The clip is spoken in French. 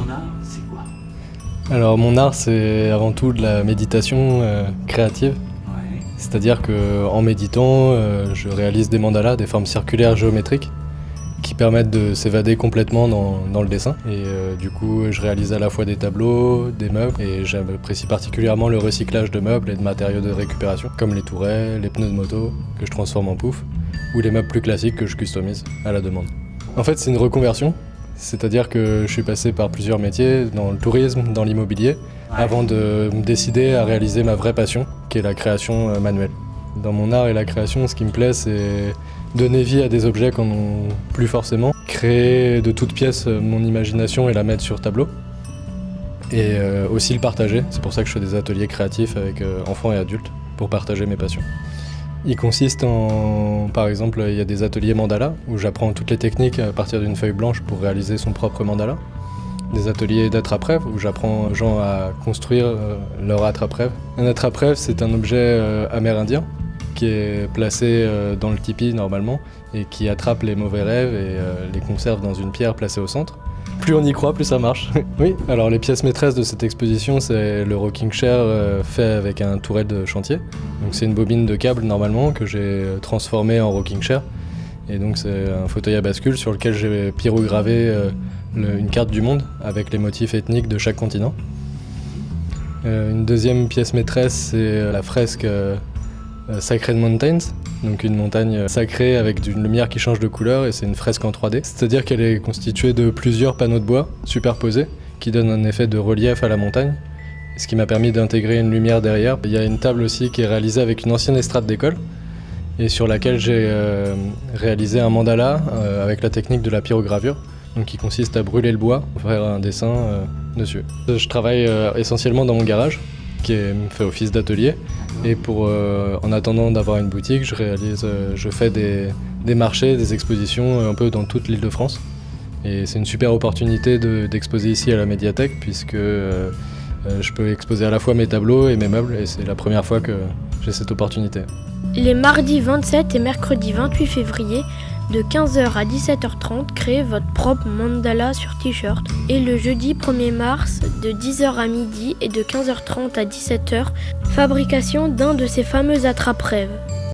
art, c'est quoi? Alors mon art, c'est avant tout de la méditation créative. Ouais. C'est-à-dire qu'en méditant, je réalise des mandalas, des formes circulaires géométriques qui permettent de s'évader complètement dans le dessin. Et du coup, je réalise à la fois des tableaux, des meubles, et j'apprécie particulièrement le recyclage de meubles et de matériaux de récupération, comme les tourelles, les pneus de moto que je transforme en pouf, ou les meubles plus classiques que je customise à la demande. En fait, c'est une reconversion, c'est-à-dire que je suis passé par plusieurs métiers, dans le tourisme, dans l'immobilier, avant de me décider à réaliser ma vraie passion, qui est la création manuelle. Dans mon art et la création, ce qui me plaît, c'est donner vie à des objets qu'on n'a plus forcément, créer de toutes pièces mon imagination et la mettre sur tableau, et aussi le partager. C'est pour ça que je fais des ateliers créatifs avec enfants et adultes, pour partager mes passions. Il consiste par exemple, il y a des ateliers mandala, où j'apprends toutes les techniques à partir d'une feuille blanche pour réaliser son propre mandala. Des ateliers d'attrape-rêve, où j'apprends aux gens à construire leur attrape-rêve. Un attrape-rêve, c'est un objet amérindien, qui est placé dans le tipi normalement et qui attrape les mauvais rêves et les conserve dans une pierre placée au centre. Plus on y croit, plus ça marche. Oui, alors les pièces maîtresses de cette exposition, c'est le rocking chair fait avec un tourelle de chantier. Donc c'est une bobine de câble normalement que j'ai transformée en rocking chair. Et donc c'est un fauteuil à bascule sur lequel j'ai pyrogravé une carte du monde avec les motifs ethniques de chaque continent. Une deuxième pièce maîtresse, c'est la fresque Sacred Mountains, donc une montagne sacrée avec une lumière qui change de couleur, et c'est une fresque en 3D. C'est-à-dire qu'elle est constituée de plusieurs panneaux de bois superposés qui donnent un effet de relief à la montagne, ce qui m'a permis d'intégrer une lumière derrière. Il y a une table aussi qui est réalisée avec une ancienne estrade d'école et sur laquelle j'ai réalisé un mandala avec la technique de la pyrogravure, donc qui consiste à brûler le bois pour faire un dessin dessus. Je travaille essentiellement dans mon garage, qui fait office d'atelier. Et en attendant d'avoir une boutique, je fais des marchés, des expositions un peu dans toute l'Île-de-France. Et c'est une super opportunité d'exposer ici à la médiathèque, puisque je peux exposer à la fois mes tableaux et mes meubles, et c'est la première fois que j'ai cette opportunité. Les mardis 27 et mercredi 28 février, de 15h à 17h30, créez votre propre mandala sur t-shirt. Et le jeudi 1er mars, de 10h à midi et de 15h30 à 17h, fabrication d'un de ces fameux attrape-rêves.